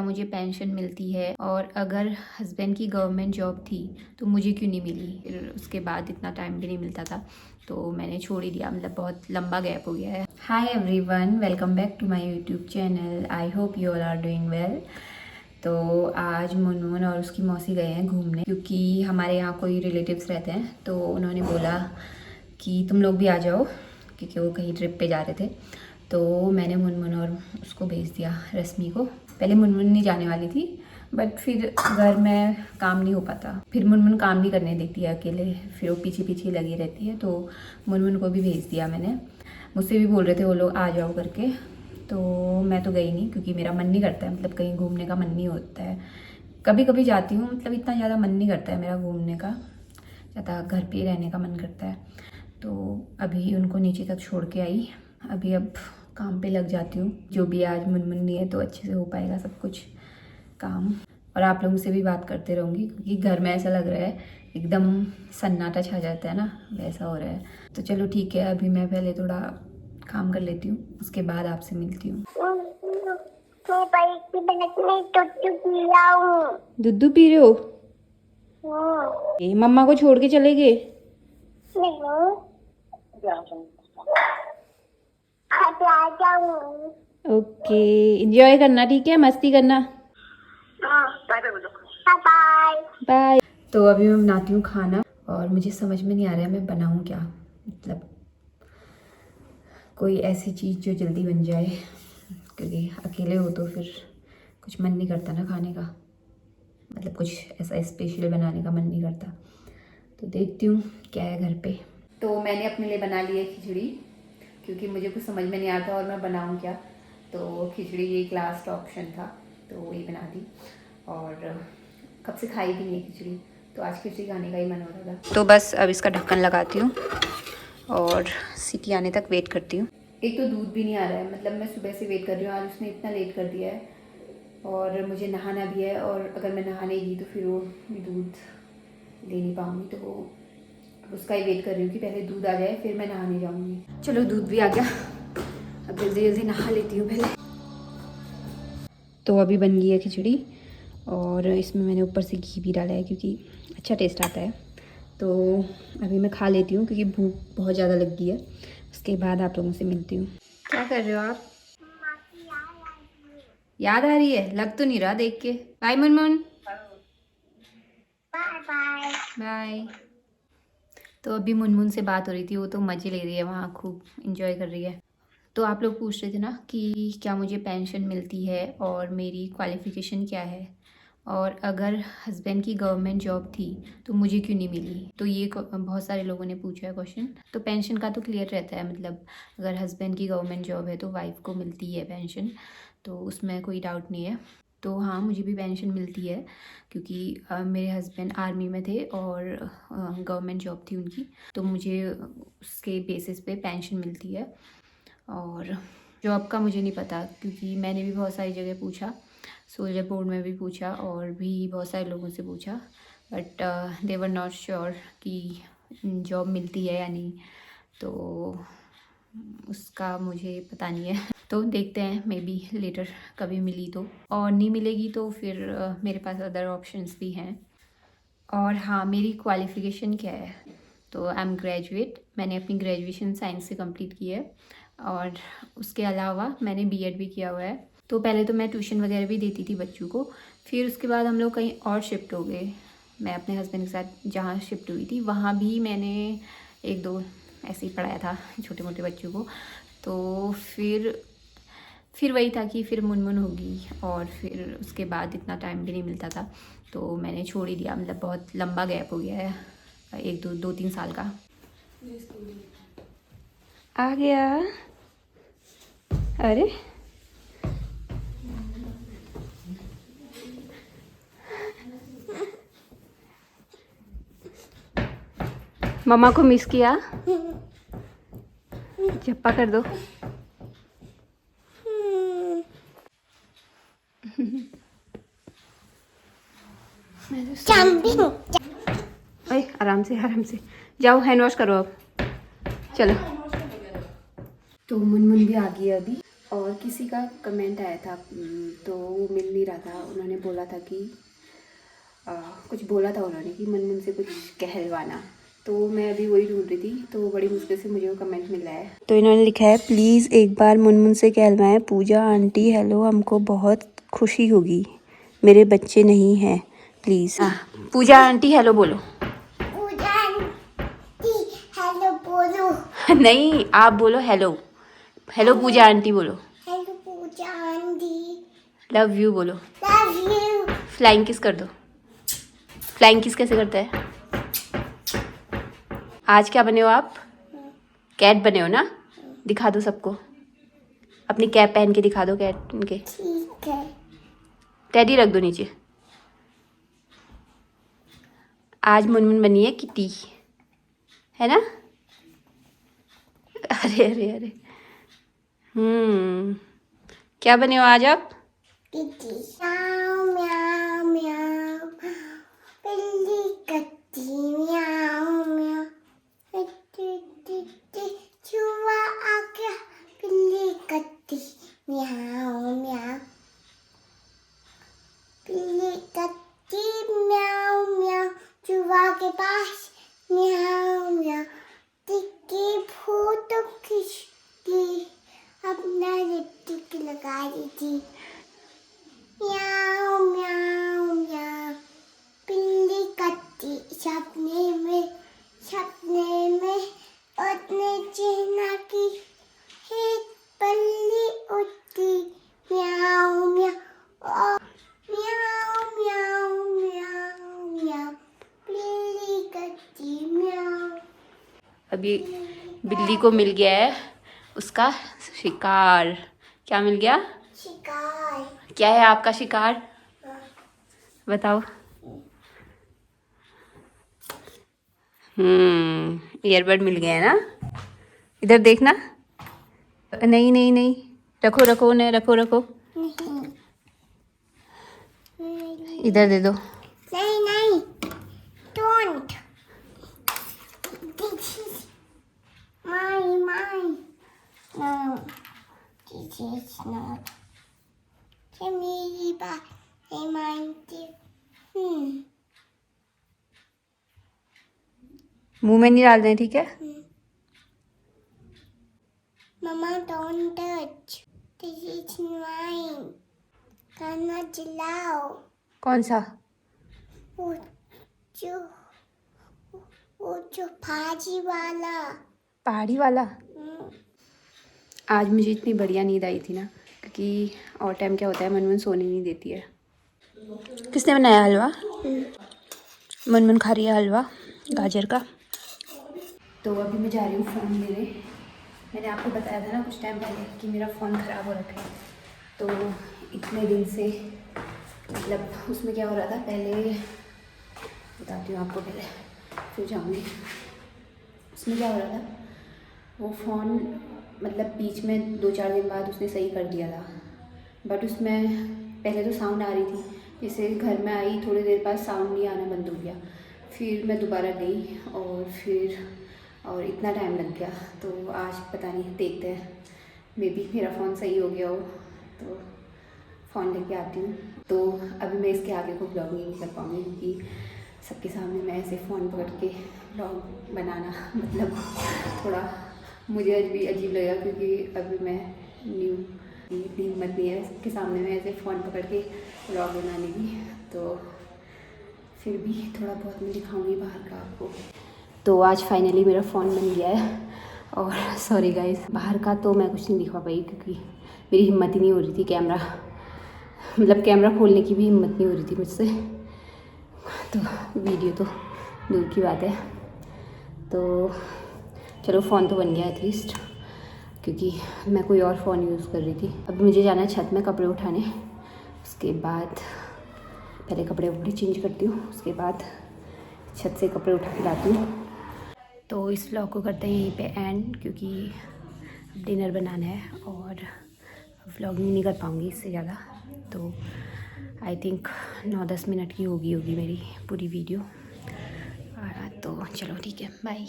मुझे पेंशन मिलती है, और अगर हस्बैंड की गवर्नमेंट जॉब थी तो मुझे क्यों नहीं मिली। फिर उसके बाद इतना टाइम भी नहीं मिलता था तो मैंने छोड़ ही दिया, मतलब बहुत लंबा गैप हो गया है। Hi everyone, welcome back to my YouTube channel. I hope you all are doing well. तो आज मुनमुन और उसकी मौसी गए हैं घूमने, क्योंकि हमारे यहाँ कोई रिलेटिव्स रहते हैं तो उन्होंने बोला कि तुम लोग भी आ जाओ, क्योंकि वो कहीं ट्रिप पे जा रहे थे। तो मैंने मुनमुन और उसको भेज दिया, रश्मि को। पहले मुनमुन नहीं जाने वाली थी, बट फिर घर में काम नहीं हो पाता, फिर मुनमुन काम नहीं करने देती है अकेले, फिर वो पीछे पीछे लगी रहती है। तो मुनमुन को भी भेज दिया मैंने। मुझसे भी बोल रहे थे वो लोग आ जाओ करके, तो मैं तो गई नहीं क्योंकि मेरा मन नहीं करता है, मतलब कहीं घूमने का मन नहीं होता है। कभी कभी जाती हूँ, मतलब इतना ज़्यादा मन नहीं करता है मेरा घूमने का, ज़्यादा घर पे ही रहने का मन करता है। तो अभी उनको नीचे तक छोड़ के आई, अभी अब काम पे लग जाती हूँ। जो भी आज मुनमुन नहीं है तो अच्छे से हो पाएगा सब कुछ काम, और आप लोगों से भी बात करते रहूँगी, क्योंकि घर में ऐसा लग रहा है एकदम सन्नाटा छा जाता है ना, वैसा हो रहा है। तो चलो ठीक है, अभी मैं पहले थोड़ा काम कर लेती हूँ, उसके बाद आपसे मिलती हूँ। दूध पी रहे हो? मम्मा को छोड़ के चले गए? ओके, एंजॉय करना, ठीक है, मस्ती करना। बाय। तो अभी मैं बनाती हूँ खाना, और मुझे समझ में नहीं आ रहा है मैं बनाऊँ क्या, मतलब कोई ऐसी चीज़ जो जल्दी बन जाए, क्योंकि अकेले हो तो फिर कुछ मन नहीं करता ना खाने का, मतलब कुछ ऐसा स्पेशल बनाने का मन नहीं करता। तो देखती हूँ क्या है घर पे। तो मैंने अपने लिए बना ली है खिचड़ी, क्योंकि मुझे कुछ समझ में नहीं आता और मैं बनाऊँ क्या। तो खिचड़ी एक लास्ट ऑप्शन था, तो वही बना दी, और कब से खाई भी नहीं खिचड़ी, तो आज खिचड़ी खाने का ही मन हो रहा था। तो बस अब इसका ढक्कन लगाती हूँ और सीटी आने तक वेट करती हूँ। एक तो दूध भी नहीं आ रहा है, मतलब मैं सुबह से वेट कर रही हूँ, आज उसने इतना लेट कर दिया है, और मुझे नहाना भी है, और अगर मैं नहाने गई तो फिर वो दूध ले नहीं पाऊँगी, तो वो उसका ही वेट कर रही हूँ कि पहले दूध आ जाए फिर मैं नहाने जाऊँगी। चलो दूध भी आ गया, अब जल्दी जल्दी नहा लेती हूँ पहले। तो अभी बन गई है खिचड़ी, और इसमें मैंने ऊपर से घी भी डाला है क्योंकि अच्छा टेस्ट आता है। तो अभी मैं खा लेती हूँ क्योंकि भूख बहुत ज़्यादा लग गई है, उसके बाद आप लोगों से मिलती हूँ। क्या कर रहे हो आप? याद आ रही है? लग तो नहीं रहा देख के। Bye Munmun. Bye bye bye. तो अभी मुनमुन से बात हो रही थी, वो तो मज़े ले रही है वहाँ, खूब इंजॉय कर रही है। तो आप लोग पूछ रहे थे ना कि क्या मुझे पेंशन मिलती है और मेरी क्वालिफ़िकेशन क्या है, और अगर हस्बैंड की गवर्नमेंट जॉब थी तो मुझे क्यों नहीं मिली। तो ये बहुत सारे लोगों ने पूछा है क्वेश्चन। तो पेंशन का तो क्लियर रहता है, मतलब अगर हस्बैंड की गवर्नमेंट जॉब है तो वाइफ को मिलती है पेंशन, तो उसमें कोई डाउट नहीं है। तो हाँ, मुझे भी पेंशन मिलती है, क्योंकि मेरे हस्बैंड आर्मी में थे और गवर्नमेंट जॉब थी उनकी, तो मुझे उसके बेसिस पे पेंशन मिलती है। और जॉब का मुझे नहीं पता, क्योंकि मैंने भी बहुत सारी जगह पूछा, सोल्जर बोर्ड में भी पूछा और भी बहुत सारे लोगों से पूछा, but they were not sure कि जॉब मिलती है या नहीं, तो उसका मुझे पता नहीं है। तो देखते हैं, मे बी लेटर कभी मिली तो, और नहीं मिलेगी तो फिर मेरे पास अदर ऑप्शंस भी हैं। और हाँ, मेरी क्वालिफ़िकेशन क्या है, तो आई एम ग्रेजुएट, मैंने अपनी ग्रेजुएशन साइंस से कंप्लीट की है, और उसके अलावा मैंने बीएड भी किया हुआ है। तो पहले तो मैं ट्यूशन वगैरह भी देती थी बच्चों को, फिर उसके बाद हम लोग कहीं और शिफ्ट हो गए। मैं अपने हस्बैंड के साथ जहाँ शिफ्ट हुई थी वहाँ भी मैंने एक दो ऐसे ही पढ़ाया था छोटे मोटे बच्चों को। तो फिर वही था कि फिर मुनमुन होगी, और फिर उसके बाद इतना टाइम भी नहीं मिलता था, तो मैंने छोड़ ही दिया, मतलब बहुत लंबा गैप हो गया है, एक दो तीन साल का। आ गया? अरे मम्मा को मिस किया? चप्पा कर दो। अरे आराम से आराम से जाओ, हैंड वॉश करो अब, चलो। तो मुनमुन भी आ गई है अभी, और किसी का कमेंट आया था तो वो मिल नहीं रहा था। उन्होंने बोला था कि कुछ बोला था उन्होंने कि मुनमुन से कुछ कहलवाना, तो मैं अभी वही ढूंढ रही थी। तो बड़ी मुश्किल से मुझे वो कमेंट मिला है। तो इन्होंने लिखा है, प्लीज़ एक बार मुनमुन से कहलवाएं। पूजा आंटी हेलो, हमको बहुत खुशी होगी। मेरे बच्चे नहीं हैं, प्लीज़। पूजा आंटी हेलो बोलो। पूजा आंटी हेलो बोलो। नहीं, आप बोलो हेलो। हेलो पूजा आंटी बोलो। Hello Pooja aunty. Love you बोलो। Love you. फ्लाइंग किस कर दो। फ्लाइंग किस कैसे करता है? आज क्या बने हो आप? कैट बने हो ना? दिखा दो सबको, अपनी कैप पहन के दिखा दो कैट इनके। ठीक है। टेडी रख दो नीचे। आज मुनमुन बनी है किटी, है ना? अरे अरे अरे, क्या बने हो आज आप? किटी। म्याऊ म्याऊ म्याऊ। बिल्ली कच्ची म्याऊ म्याऊ। चूहा आ गया, बिल्ली कच्ची म्याऊ म्याऊ। बिल्ली कच्ची म्याऊ म्याऊ। चूहा के पास म्याऊ म्याऊ। टिक्की फोटो खींचती, अपना लिपस्टिक लगा दी थी। म्याऊ म्याऊ म्याऊ। बिल्ली कच्ची सपने में उतने चेना की एक बल्ली उड़ती। म्याऊ म्याऊ म्याऊ म्याऊ म्याऊ म्याऊ। बिल्ली कच्ची म्याऊ। अभी बिल्ली को मिल गया है उसका शिकार। क्या मिल गया? शिकार। क्या है आपका शिकार? बताओ। ईयरबड मिल गया है ना? इधर देखना। नहीं नहीं नहीं, रखो रखो उन्हें, रखो रखो। इधर दे दो। नहीं नहीं, don't. This is mine. No, this is not. ये मेरी बात है, मानती। मुंह में नहीं डालने, ठीक है? मम्मा don't touch. This is mine. खाना चिल्लाओ। कौन सा? वो जो भाजी वाला। पहाड़ी वाला। आज मुझे इतनी बढ़िया नींद आई थी ना, क्योंकि और टाइम क्या होता है, मुनमुन सोने नहीं देती है। किसने बनाया हलवा? मुनमुन खा रही है हलवा गाजर का। तो अभी मैं जा रही हूँ फ़ोन लेने। मैंने आपको बताया था ना कुछ टाइम पहले कि मेरा फ़ोन ख़राब हो रखा है। तो इतने दिन से मतलब उसमें क्या हो रहा था, पहले बताती हूँ आपको, पहले फिर जाऊँगी। उसमें क्या हो रहा था, वो फ़ोन मतलब बीच में 2-4 दिन बाद उसने सही कर दिया था। बट उसमें पहले तो साउंड आ रही थी, जैसे घर में आई थोड़ी देर बाद साउंड नहीं आना बंद हो गया। फिर मैं दोबारा गई और इतना टाइम लग गया। तो आज पता नहीं, देखते हैं, मे बी मेरा फ़ोन सही हो गया हो तो फ़ोन लेके आती हूँ। तो अभी मैं इसके आगे को ब्लॉग नहीं कर पाऊँगी, क्योंकि सबके सामने मैं ऐसे फ़ोन पकड़ के ब्लॉग बनाना मतलब थोड़ा मुझे अजीब लगेगा, क्योंकि अभी मैं इतनी हिम्मत नहीं है सबके सामने मैं ऐसे फ़ोन पकड़ के ब्लॉग बनाने की। तो फिर भी थोड़ा बहुत मैं दिखाऊंगी बाहर का आपको। तो आज फाइनली मेरा फ़ोन बन गया है। और सॉरी गाइस, बाहर का तो मैं कुछ नहीं दिखा पाई, क्योंकि मेरी हिम्मत ही नहीं हो रही थी। कैमरा खोलने की भी हिम्मत नहीं हो रही थी मुझसे। तो वीडियो तो दूर की बात है। तो चलो फ़ोन तो बन गया एटलीस्ट, क्योंकि मैं कोई और फ़ोन यूज़ कर रही थी। अभी मुझे जाना है छत में कपड़े उठाने। उसके बाद पहले कपड़े चेंज करती हूँ, उसके बाद छत से कपड़े उठा के लाती हूँ। तो इस व्लॉग को करते हैं यहीं पे एंड, क्योंकि डिनर बनाना है और व्लॉगिंग नहीं कर पाऊँगी इससे ज़्यादा। तो आई थिंक 9-10 मिनट की होगी मेरी पूरी वीडियो। तो चलो ठीक है, बाय।